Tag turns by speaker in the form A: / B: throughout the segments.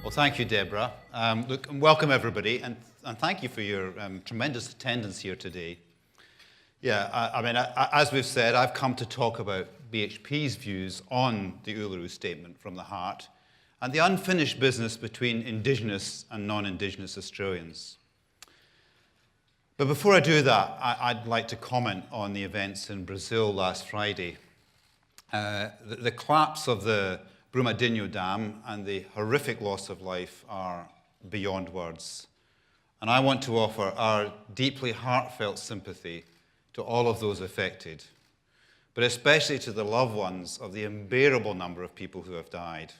A: Well, thank you, Deborah. Look, and welcome everybody, and thank you for your tremendous attendance here today. Yeah, I mean, as we've said, I've come to talk about BHP's views on the Uluru Statement from the Heart and the unfinished business between Indigenous and non-Indigenous Australians. But before I do that, I'd like to comment on the events in Brazil last Friday. The collapse of the Brumadinho Dam and the horrific loss of life are beyond words. And I want to offer our deeply heartfelt sympathy to all of those affected, but especially to the loved ones of the unbearable number of people who have died.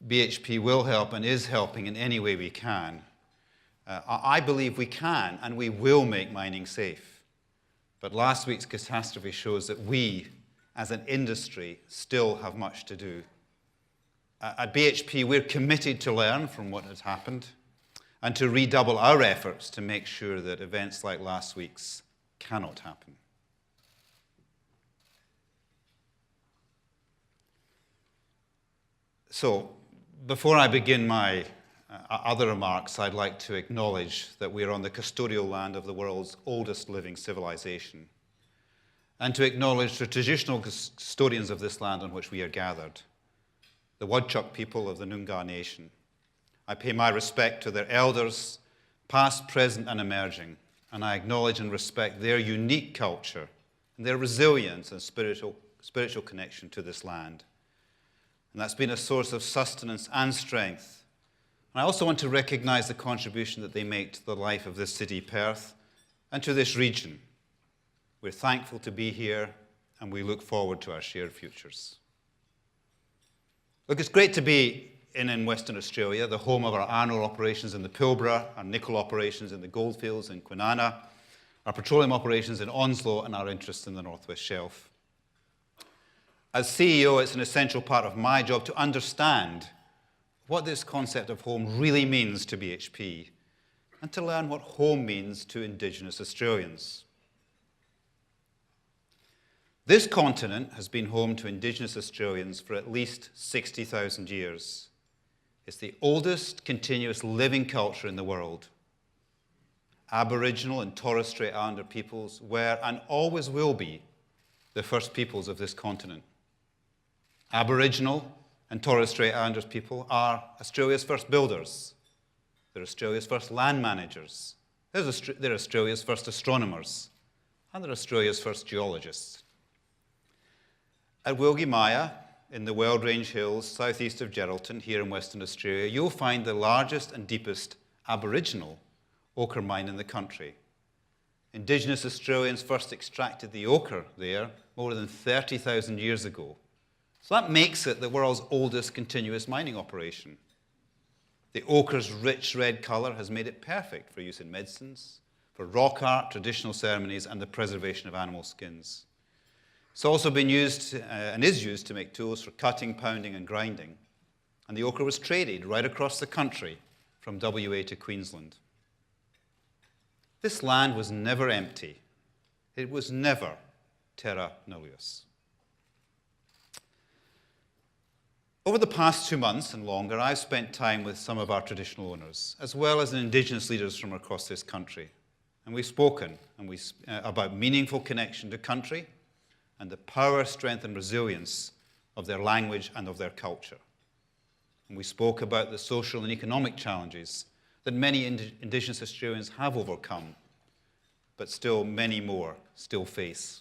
A: BHP will help and is helping in any way we can. I believe we can and we will make mining safe. But last week's catastrophe shows that we, as an industry, still have much to do. At BHP, we're committed to learn from what has happened and to redouble our efforts to make sure that events like last week's cannot happen. So, before I begin my other remarks, I'd like to acknowledge that we're on the custodial land of the world's oldest living civilization, and to acknowledge the traditional custodians of this land on which we are gathered, the Wadjuk people of the Noongar Nation. I pay my respect to their elders, past, present, and emerging, and I acknowledge and respect their unique culture and their resilience and spiritual connection to this land. And that's been a source of sustenance and strength. And I also want to recognize the contribution that they make to the life of this city, Perth, and to this region. We're thankful to be here, and we look forward to our shared futures. Look, it's great to be in Western Australia, the home of our iron ore operations in the Pilbara, our nickel operations in the goldfields in Kwinana, our petroleum operations in Onslow, and our interests in the Northwest Shelf. As CEO, it's an essential part of my job to understand what this concept of home really means to BHP, and to learn what home means to Indigenous Australians. This continent has been home to Indigenous Australians for at least 60,000 years. It's the oldest continuous living culture in the world. Aboriginal and Torres Strait Islander peoples were and always will be the first peoples of this continent. Aboriginal and Torres Strait Islander people are Australia's first builders. They're Australia's first land managers. They're Australia's first astronomers. And they're Australia's first geologists. At Wilgie Mia, in the Weld Range Hills, southeast of Geraldton, here in Western Australia, you'll find the largest and deepest Aboriginal ochre mine in the country. Indigenous Australians first extracted the ochre there more than 30,000 years ago. So that makes it the world's oldest continuous mining operation. The ochre's rich red colour has made it perfect for use in medicines, for rock art, traditional ceremonies, and the preservation of animal skins. It's also been used and is used to make tools for cutting, pounding, and grinding. And the ochre was traded right across the country from WA to Queensland. This land was never empty. It was never terra nullius. Over the past 2 months and longer, I've spent time with some of our traditional owners, as well as Indigenous leaders from across this country. And we've spoken about meaningful connection to country, and the power, strength, and resilience of their language and of their culture. And we spoke about the social and economic challenges that many Indigenous Australians have overcome, but still many more still face.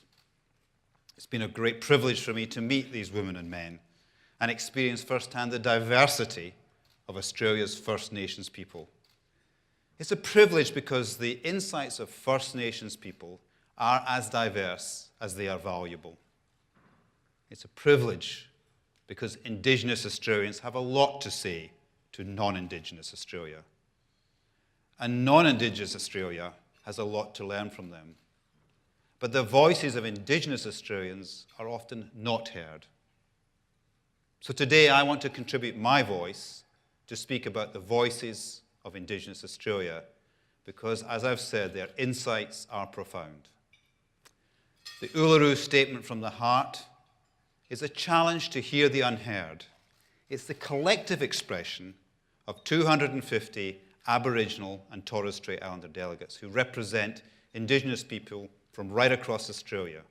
A: It's been a great privilege for me to meet these women and men and experience firsthand the diversity of Australia's First Nations people. It's a privilege because the insights of First Nations people are as diverse as they are valuable. It's a privilege because Indigenous Australians have a lot to say to non-Indigenous Australia. And non-Indigenous Australia has a lot to learn from them. But the voices of Indigenous Australians are often not heard. So today I want to contribute my voice to speak about the voices of Indigenous Australia because, as I've said, their insights are profound. The Uluru Statement from the Heart is a challenge to hear the unheard. It's the collective expression of 250 Aboriginal and Torres Strait Islander delegates who represent Indigenous people from right across Australia.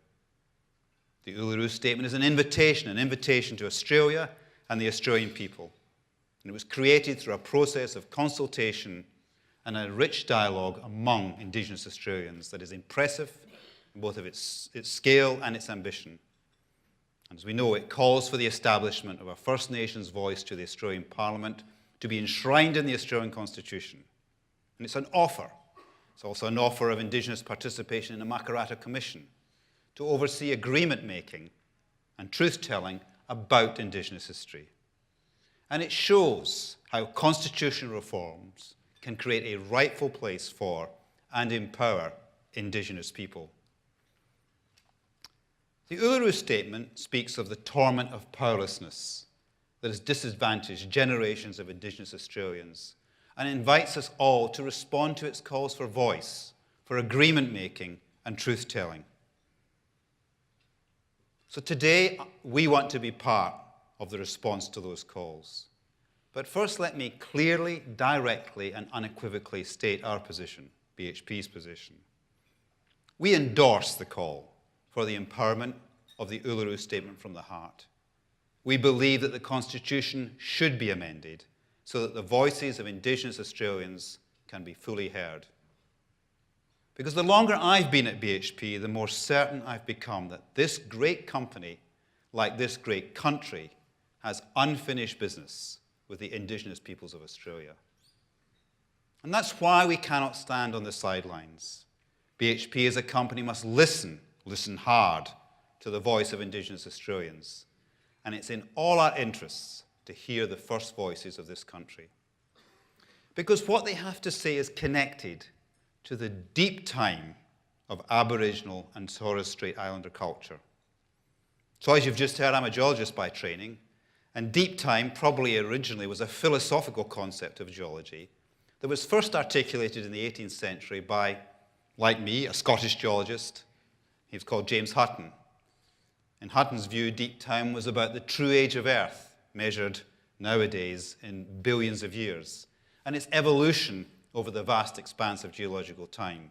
A: The Uluru Statement is an invitation to Australia and the Australian people. And it was created through a process of consultation and a rich dialogue among Indigenous Australians that is impressive in both of its scale and its ambition. And as we know, it calls for the establishment of a First Nations voice to the Australian Parliament to be enshrined in the Australian Constitution. And it's an offer. It's also an offer of Indigenous participation in a Makarrata Commission to oversee agreement-making and truth-telling about Indigenous history. And it shows how constitutional reforms can create a rightful place for and empower Indigenous people. The Uluru Statement speaks of the torment of powerlessness that has disadvantaged generations of Indigenous Australians and invites us all to respond to its calls for voice, for agreement-making and truth-telling. So today, we want to be part of the response to those calls. But first, let me clearly, directly, and unequivocally state our position, BHP's position. We endorse the call for the empowerment of the Uluru Statement from the Heart. We believe that the Constitution should be amended so that the voices of Indigenous Australians can be fully heard. Because the longer I've been at BHP, the more certain I've become that this great company, like this great country, has unfinished business with the Indigenous peoples of Australia. And that's why we cannot stand on the sidelines. BHP as a company must listen hard to the voice of Indigenous Australians. And it's in all our interests to hear the first voices of this country. Because what they have to say is connected to the deep time of Aboriginal and Torres Strait Islander culture. So as you've just heard, I'm a geologist by training, and deep time probably originally was a philosophical concept of geology that was first articulated in the 18th century by, like me, a Scottish geologist. He was called James Hutton. In Hutton's view, deep time was about the true age of Earth, measured nowadays in billions of years, and its evolution over the vast expanse of geological time.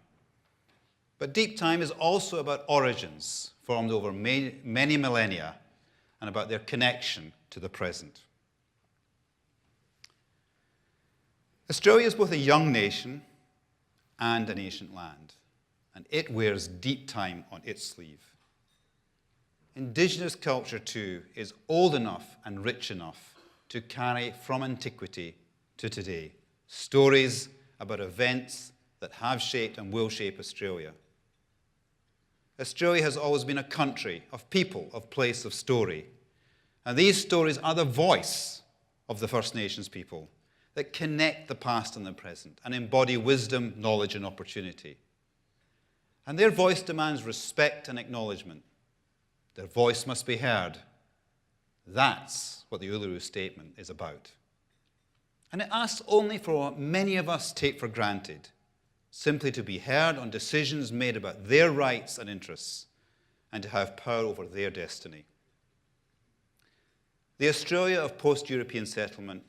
A: But deep time is also about origins formed over many millennia and about their connection to the present. Australia is both a young nation and an ancient land, and it wears deep time on its sleeve. Indigenous culture, too, is old enough and rich enough to carry from antiquity to today stories about events that have shaped and will shape Australia. Australia has always been a country of people, of place, of story. And these stories are the voice of the First Nations people that connect the past and the present and embody wisdom, knowledge, and opportunity. And their voice demands respect and acknowledgement. Their voice must be heard. That's what the Uluru Statement is about. And it asks only for what many of us take for granted, simply to be heard on decisions made about their rights and interests, and to have power over their destiny. The Australia of post-European settlement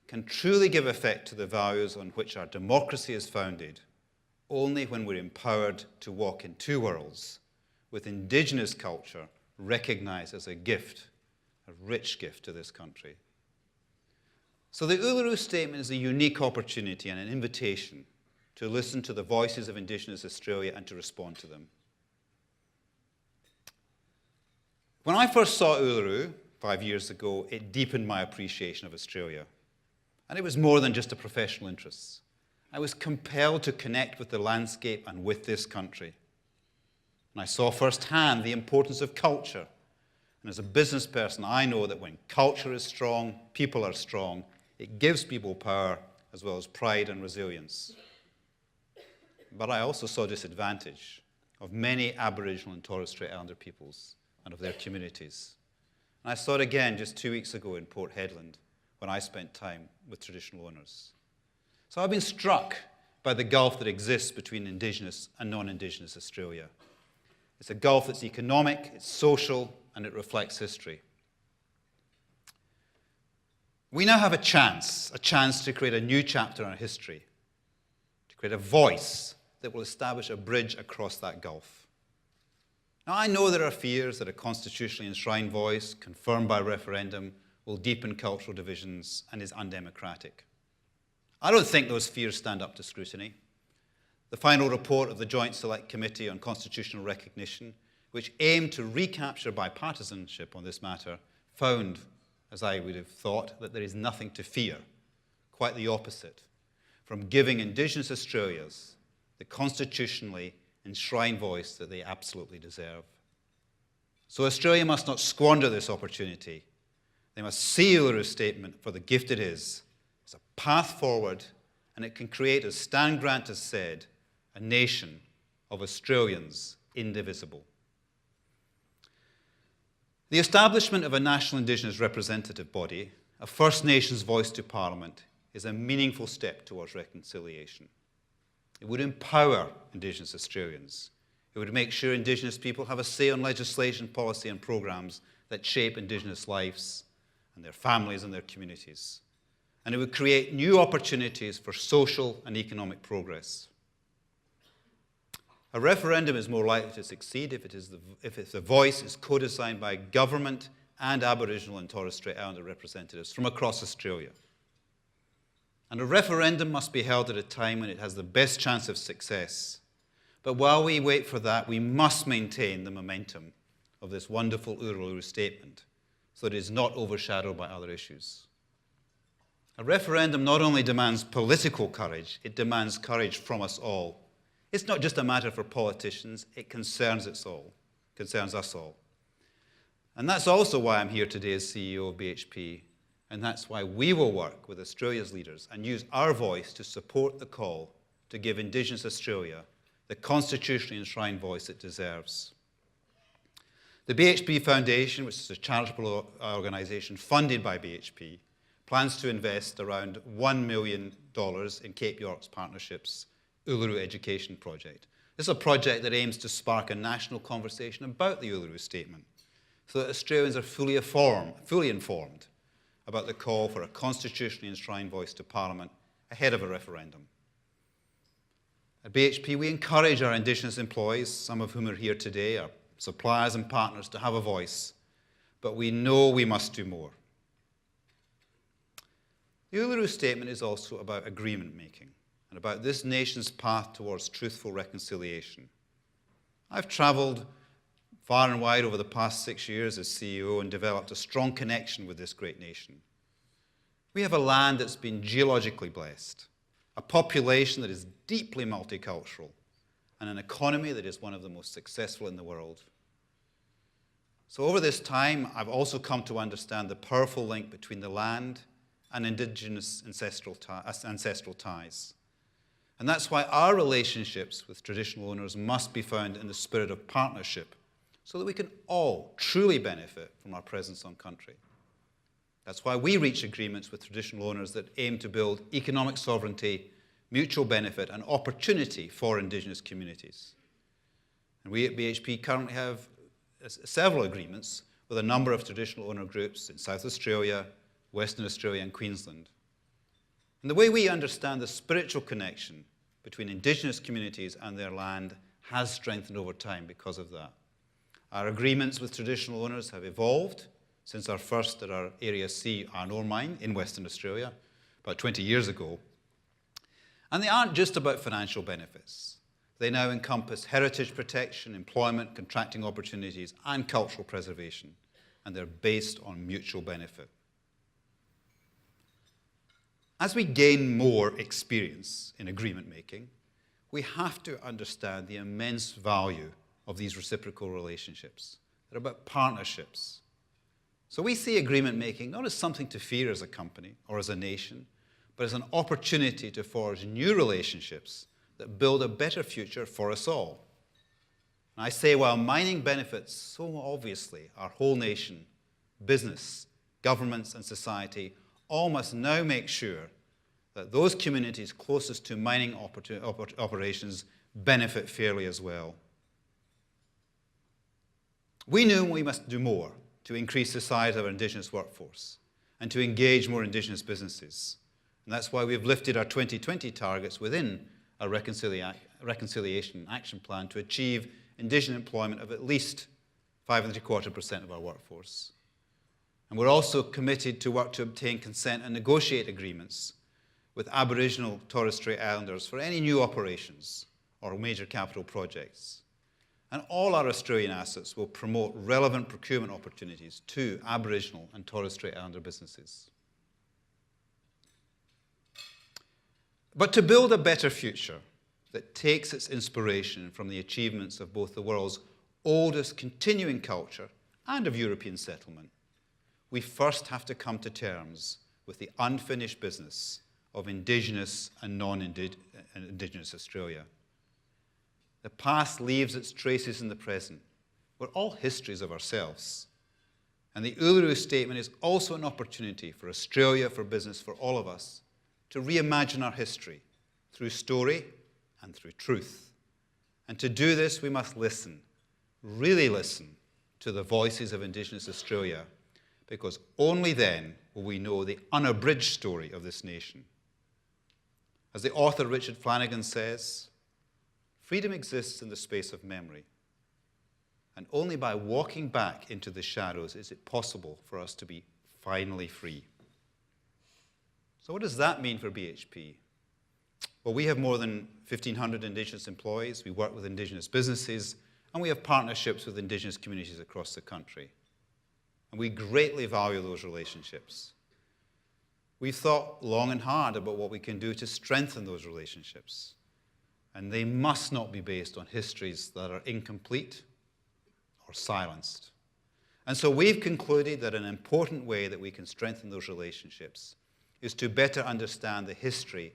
A: can truly give effect to the values on which our democracy is founded only when we're empowered to walk in two worlds, with Indigenous culture recognized as a gift, a rich gift to this country. So the Uluru Statement is a unique opportunity and an invitation to listen to the voices of Indigenous Australia and to respond to them. When I first saw Uluru 5 years ago, it deepened my appreciation of Australia. And it was more than just a professional interest. I was compelled to connect with the landscape and with this country. And I saw firsthand the importance of culture. And as a business person, I know that when culture is strong, people are strong, it gives people power as well as pride and resilience. But I also saw disadvantage of many Aboriginal and Torres Strait Islander peoples and of their communities. And I saw it again just 2 weeks ago in Port Hedland when I spent time with traditional owners. So I've been struck by the gulf that exists between Indigenous and non-Indigenous Australia. It's a gulf that's economic, it's social, and it reflects history. We now have a chance to create a new chapter in our history, to create a voice that will establish a bridge across that gulf. Now, I know there are fears that a constitutionally enshrined voice, confirmed by referendum, will deepen cultural divisions and is undemocratic. I don't think those fears stand up to scrutiny. The final report of the Joint Select Committee on Constitutional Recognition, which aimed to recapture bipartisanship on this matter, found, as I would have thought, that there is nothing to fear, quite the opposite, from giving Indigenous Australians the constitutionally enshrined voice that they absolutely deserve. So Australia must not squander this opportunity. They must see Uluru Statement for the gift it is. It's a path forward, and it can create, as Stan Grant has said, a nation of Australians indivisible. The establishment of a national Indigenous representative body, a First Nations voice to Parliament, is a meaningful step towards reconciliation. It would empower Indigenous Australians. It would make sure Indigenous people have a say on legislation, policy and programs that shape Indigenous lives and their families and their communities. And it would create new opportunities for social and economic progress. A referendum is more likely to succeed if the voice is co-designed by government and Aboriginal and Torres Strait Islander representatives from across Australia. And a referendum must be held at a time when it has the best chance of success. But while we wait for that, we must maintain the momentum of this wonderful Uluru Statement so that it is not overshadowed by other issues. A referendum not only demands political courage, it demands courage from us all. It's not just a matter for politicians, it concerns us all. And that's also why I'm here today as CEO of BHP, and that's why we will work with Australia's leaders and use our voice to support the call to give Indigenous Australia the constitutionally enshrined voice it deserves. The BHP Foundation, which is a charitable organisation funded by BHP, plans to invest around $1 million in Cape York's Partnership's Uluru Education Project. This is a project that aims to spark a national conversation about the Uluru Statement so that Australians are fully informed about the call for a constitutionally enshrined voice to Parliament ahead of a referendum. At BHP, we encourage our Indigenous employees, some of whom are here today, our suppliers and partners, to have a voice, but we know we must do more. The Uluru Statement is also about agreement making and about this nation's path towards truthful reconciliation. I've travelled far and wide over the past 6 years as CEO and developed a strong connection with this great nation. We have a land that's been geologically blessed, a population that is deeply multicultural, and an economy that is one of the most successful in the world. So over this time, I've also come to understand the powerful link between the land and Indigenous ancestral ties. And that's why our relationships with traditional owners must be found in the spirit of partnership so that we can all truly benefit from our presence on country. That's why we reach agreements with traditional owners that aim to build economic sovereignty, mutual benefit and opportunity for Indigenous communities. And we at BHP currently have several agreements with a number of traditional owner groups in South Australia, Western Australia and Queensland. And the way we understand the spiritual connection between Indigenous communities and their land has strengthened over time because of that. Our agreements with traditional owners have evolved since our first at our Area C iron ore mine in Western Australia about 20 years ago. And they aren't just about financial benefits. They now encompass heritage protection, employment, contracting opportunities, and cultural preservation, and they're based on mutual benefit. As we gain more experience in agreement making, we have to understand the immense value of these reciprocal relationships. They're about partnerships. So we see agreement making not as something to fear as a company or as a nation, but as an opportunity to forge new relationships that build a better future for us all. And I say while mining benefits so obviously our whole nation, business, governments and society all must now make sure that those communities closest to mining operations benefit fairly as well. We knew we must do more to increase the size of our Indigenous workforce and to engage more Indigenous businesses. And that's why we've lifted our 2020 targets within our Reconciliation Action Plan to achieve Indigenous employment of at least 5.75% of our workforce. And we're also committed to work to obtain consent and negotiate agreements with Aboriginal Torres Strait Islanders for any new operations or major capital projects. And all our Australian assets will promote relevant procurement opportunities to Aboriginal and Torres Strait Islander businesses. But to build a better future that takes its inspiration from the achievements of both the world's oldest continuing culture and of European settlement, we first have to come to terms with the unfinished business of Indigenous and non-Indigenous Australia. The past leaves its traces in the present. We're all histories of ourselves. And the Uluru Statement is also an opportunity for Australia, for business, for all of us, to reimagine our history through story and through truth. And to do this, we must listen, really listen, to the voices of Indigenous Australia, because only then will we know the unabridged story of this nation. As the author Richard Flanagan says, freedom exists in the space of memory, and only by walking back into the shadows is it possible for us to be finally free. So what does that mean for BHP? Well, we have more than 1,500 Indigenous employees, we work with Indigenous businesses, and we have partnerships with Indigenous communities across the country. And we greatly value those relationships. We've thought long and hard about what we can do to strengthen those relationships. And they must not be based on histories that are incomplete or silenced. And so we've concluded that an important way that we can strengthen those relationships is to better understand the history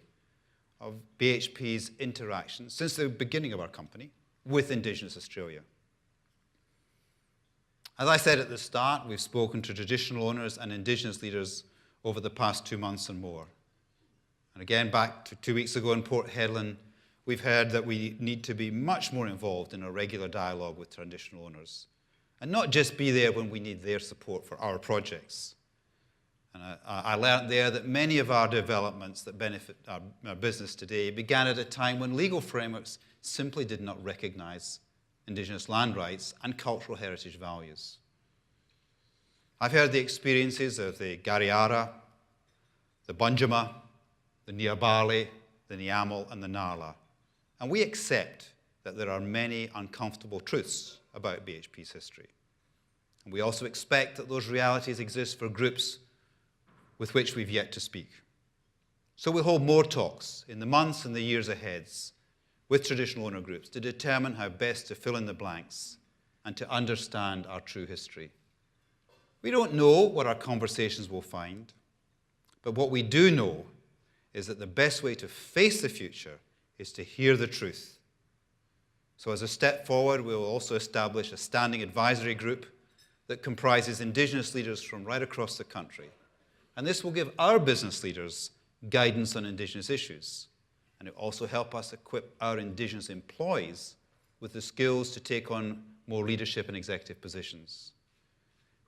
A: of BHP's interactions since the beginning of our company with Indigenous Australia. As I said at the start, we've spoken to traditional owners and Indigenous leaders over the past 2 months and more. And again, back to 2 weeks ago in Port Hedland, we've heard that we need to be much more involved in a regular dialogue with traditional owners and not just be there when we need their support for our projects. And I learned there that many of our developments that benefit our business today began at a time when legal frameworks simply did not recognize Indigenous land rights and cultural heritage values. I've heard the experiences of the Gariara, the Bunjima, the Niabali, the Niamal, and the Narla. And we accept that there are many uncomfortable truths about BHP's history. And we also expect that those realities exist for groups with which we've yet to speak. So we'll hold more talks in the months and the years ahead with traditional owner groups to determine how best to fill in the blanks and to understand our true history. We don't know what our conversations will find, but what we do know is that the best way to face the future is to hear the truth. So as a step forward, we will also establish a standing advisory group that comprises Indigenous leaders from right across the country. And this will give our business leaders guidance on Indigenous issues. And it will also help us equip our Indigenous employees with the skills to take on more leadership and executive positions.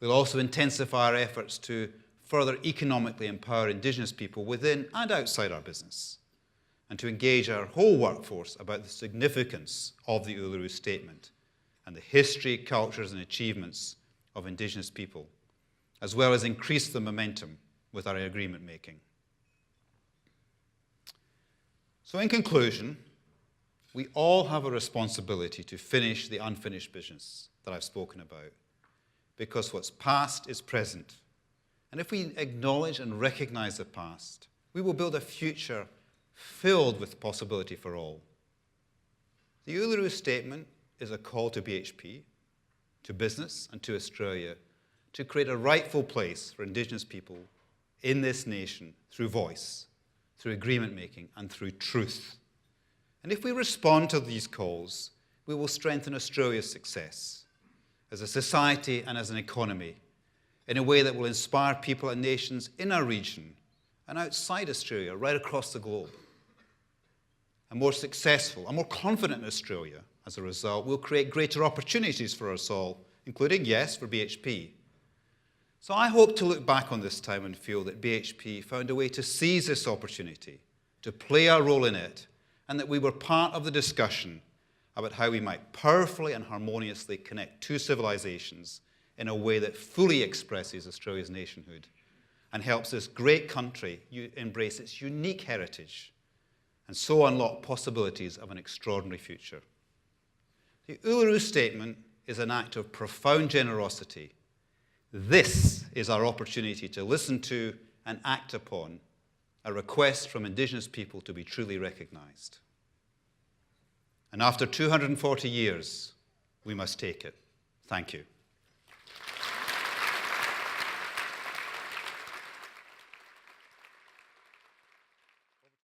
A: We'll also intensify our efforts to further economically empower Indigenous people within and outside our business, and to engage our whole workforce about the significance of the Uluru Statement and the history, cultures, and achievements of Indigenous people, as well as increase the momentum with our agreement making. So in conclusion, we all have a responsibility to finish the unfinished business that I've spoken about, because what's past is present. And if we acknowledge and recognize the past, we will build a future filled with possibility for all. The Uluru Statement is a call to BHP, to business, and to Australia to create a rightful place for Indigenous people in this nation through voice, through agreement making, and through truth. And if we respond to these calls, we will strengthen Australia's success as a society and as an economy in a way that will inspire people and nations in our region and outside Australia, right across the globe. A more successful, a more confident Australia, as a result, will create greater opportunities for us all including, yes, for BHP. So I hope to look back on this time and feel that BHP found a way to seize this opportunity, to play our role in it, and that we were part of the discussion about how we might powerfully and harmoniously connect two civilizations in a way that fully expresses Australia's nationhood and helps this great country embrace its unique heritage and so unlock possibilities of an extraordinary future. The Uluru Statement is an act of profound generosity. This is our opportunity to listen to and act upon a request from Indigenous people to be truly recognised. And after 240 years, we must take it. Thank you.